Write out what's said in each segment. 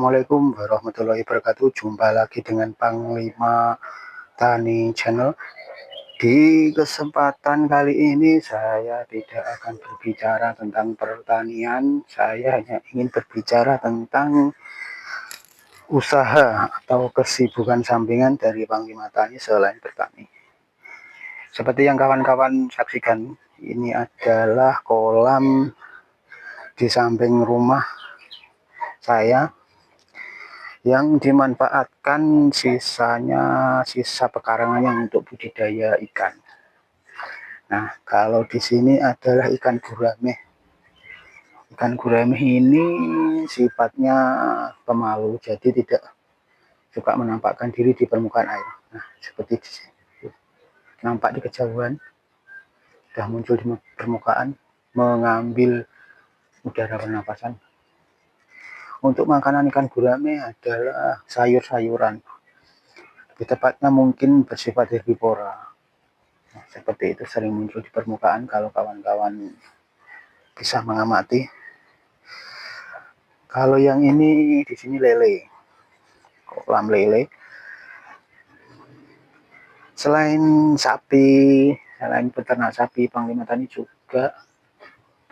Assalamualaikum warahmatullahi wabarakatuh. Jumpa lagi dengan Panglima Tani Channel. Di kesempatan kali ini saya tidak akan berbicara tentang pertanian. Saya hanya ingin berbicara tentang usaha atau kesibukan sampingan dari Panglima Tani selain bertani. Seperti yang kawan-kawan saksikan, ini adalah kolam di samping rumah saya yang dimanfaatkan sisa pekarangannya untuk budidaya ikan. Nah, kalau di sini adalah ikan gurame. Ikan gurame ini sifatnya pemalu, jadi tidak suka menampakkan diri di permukaan air. Nah, seperti di sini. Nampak di kejauhan, sudah muncul di permukaan, mengambil udara pernapasan. Untuk makanan ikan gurame adalah sayur-sayuran. Lebih tepatnya mungkin bersifat herbivora. Nah, seperti itu sering muncul di permukaan kalau kawan-kawan bisa mengamati. Kalau yang ini di sini lele, kolam lele. Selain sapi, selain peternak sapi, Panglima Tani juga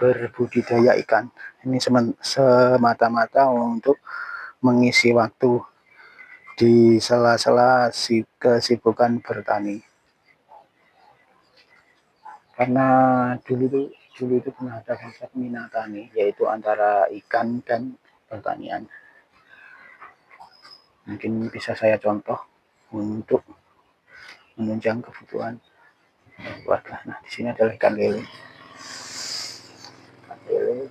berbudidaya ikan. Ini semata-mata untuk mengisi waktu di sela-sela kesibukan bertani. Karena dulu itu pernah ada konsep minatani, yaitu antara ikan dan pertanian. Mungkin bisa saya contoh untuk menunjang kebutuhan warga. Nah, di sini adalah ikan lele. Ikan lele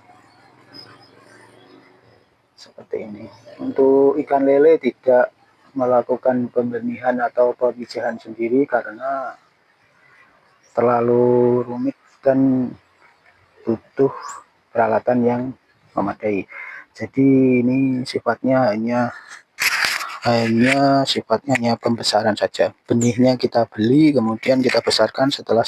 seperti ini. Untuk ikan lele tidak melakukan pembenihan atau pemijahan sendiri karena terlalu rumit dan butuh peralatan yang memadai. Jadi ini sifatnya hanya pembesaran saja. Benihnya kita beli, kemudian kita besarkan. Setelah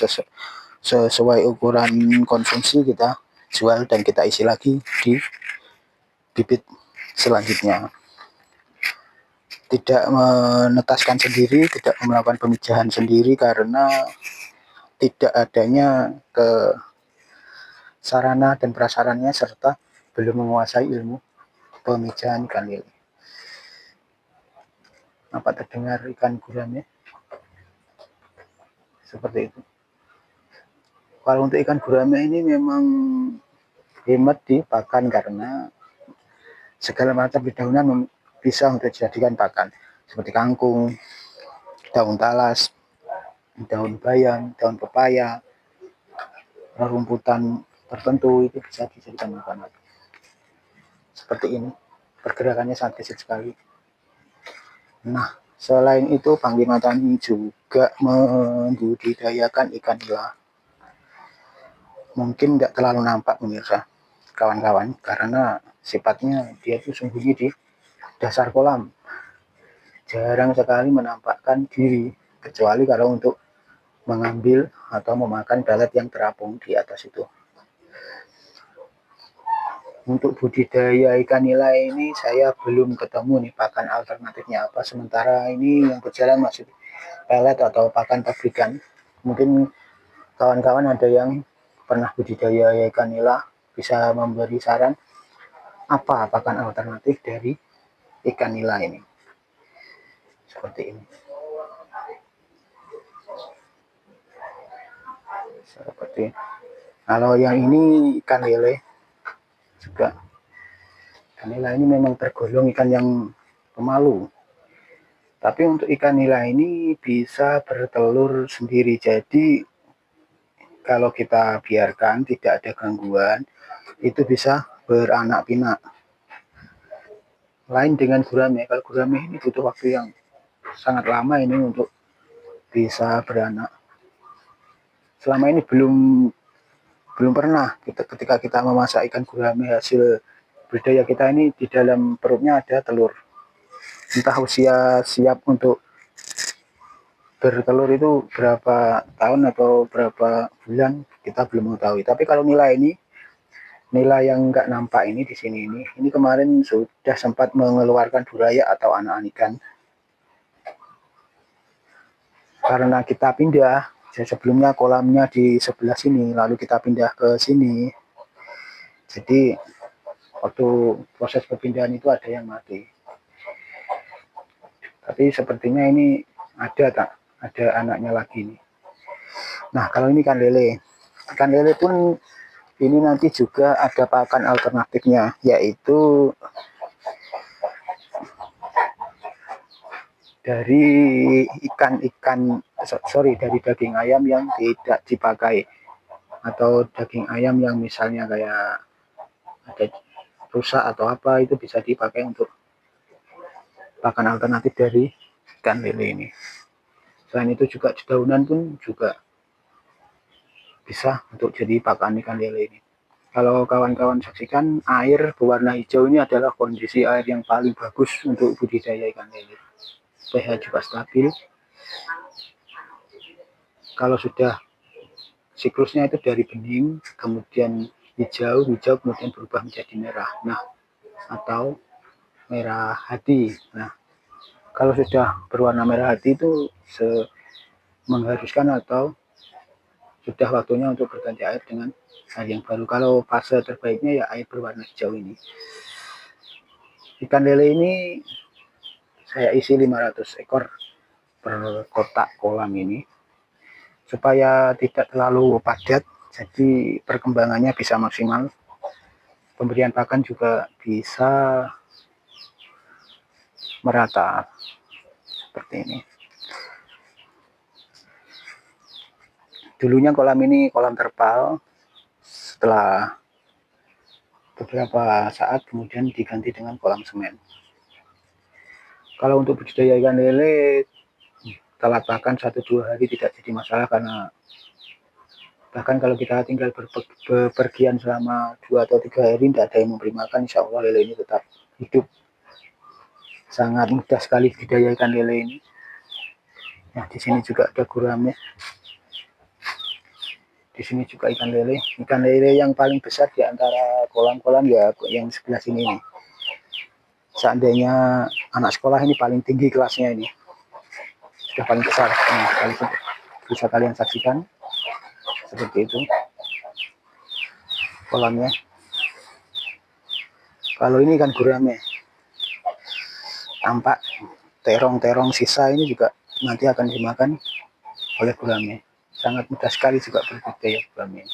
sesuai ukuran konsumsi kita jual dan kita isi lagi di bibit selanjutnya. Tidak menetaskan sendiri, tidak melakukan pemijahan sendiri karena tidak adanya ke sarana dan prasarannya serta belum menguasai ilmu pemijahan ikan lele. Apa terdengar ikan gurame? Seperti itu. Kalau untuk ikan gurame ini memang hemat di pakan karena segala macam dedaunan bisa untuk dijadikan pakan seperti kangkung, daun talas, daun bayam, daun pepaya, rumputan tertentu itu bisa dijadikan makanan. Seperti ini, pergerakannya sangat kecil sekali. Nah, selain itu Panglima Tani juga membudidayakan ikan nila. Mungkin tidak terlalu nampak pemirsa, kawan-kawan, karena sifatnya dia itu sembunyi di dasar kolam. Jarang sekali menampakkan diri, kecuali kalau untuk mengambil atau memakan belet yang terapung di atas itu. Untuk budidaya ikan nila ini saya belum ketemu nih pakan alternatifnya apa. Sementara ini yang berjalan masih pelet atau pakan pabrikan. Mungkin kawan-kawan ada yang pernah budidaya ikan nila bisa memberi saran apa pakan alternatif dari ikan nila ini. Seperti ini. Seperti kalau yang ini ikan lele juga. Ikan nila ini memang tergolong ikan yang pemalu. Tapi untuk ikan nila ini bisa bertelur sendiri. Jadi kalau kita biarkan tidak ada gangguan, itu bisa beranak pinak. Lain dengan gurame. Kalau gurame ini butuh waktu yang sangat lama ini untuk bisa beranak. Selama ini belum pernah ketika kita memasak ikan gurame hasil budidaya kita ini di dalam perutnya ada telur. Entah usia siap untuk bertelur itu berapa tahun atau berapa bulan kita belum mengetahui. Tapi kalau nila ini nila yang nggak nampak ini di sini ini kemarin sudah sempat mengeluarkan buraya atau anak ikan. Karena kita pindah, sebelumnya kolamnya di sebelah sini, lalu kita pindah ke sini. Jadi waktu proses perpindahan itu ada yang mati. Tapi sepertinya ini ada anaknya lagi nih. Nah, kalau ini ikan lele. Ikan lele pun ini nanti juga ada pakan alternatifnya, yaitu dari dari daging ayam yang tidak dipakai, atau daging ayam yang misalnya kayak ada rusak atau apa, itu bisa dipakai untuk pakan alternatif dari ikan lele ini. Selain itu juga dedaunan pun juga bisa untuk jadi pakan ikan lele ini. Kalau kawan-kawan saksikan, air berwarna hijau ini adalah kondisi air yang paling bagus untuk budidaya ikan lele. pH juga stabil. Kalau sudah siklusnya itu dari bening, kemudian hijau, kemudian berubah menjadi merah. Nah, atau merah hati. Nah, kalau sudah berwarna merah hati itu mengharuskan atau sudah waktunya untuk berganti air dengan air yang baru. Kalau fase terbaiknya ya air berwarna hijau ini. Ikan lele ini saya isi 500 ekor per kotak kolam ini, supaya tidak terlalu padat, jadi perkembangannya bisa maksimal. Pemberian pakan juga bisa merata seperti ini. Dulunya kolam ini kolam terpal, setelah beberapa saat kemudian diganti dengan kolam semen. Kalau untuk budidaya ikan lele, telat pakan 1-2 hari tidak jadi masalah, karena bahkan kalau kita tinggal bepergian selama 2 atau 3 hari tidak ada yang memberi makan, insya Allah lele ini tetap hidup. Sangat mudah sekali budidaya ikan lele ini. Nah, di sini juga ada guramnya. Di sini juga ikan lele. Ikan lele yang paling besar di antara kolam-kolam ya yang sebelah sini nih. Seandainya anak sekolah ini paling tinggi kelasnya ini, sudah paling besar. Nah, bisa kalian saksikan seperti itu kolamnya. Kalau ini ikan gurame, tampak terong-terong sisa ini juga nanti akan dimakan oleh gurame. Sangat mudah sekali juga berbudidaya gurame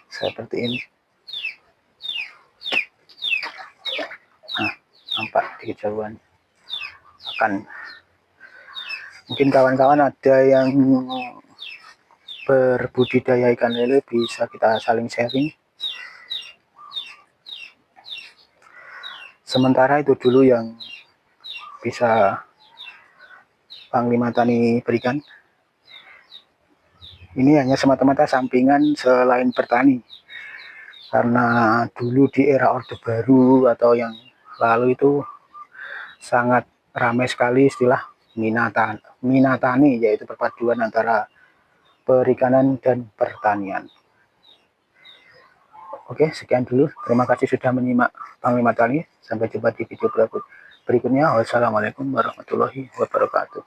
seperti ini. Nah, nampak di kejauhan. Akan mungkin kawan-kawan ada yang berbudidaya ikan lele, bisa kita saling sharing. Sementara itu dulu yang bisa Panglima Tani berikan. Ini hanya semata-mata sampingan selain bertani. Karena dulu di era Orde Baru atau yang lalu itu sangat ramai sekali istilah minatani, yaitu perpaduan antara perikanan dan pertanian. Oke, sekian dulu. Terima kasih sudah menyimak Panglima Tani. Sampai jumpa di video berikutnya. Wassalamualaikum warahmatullahi wabarakatuh.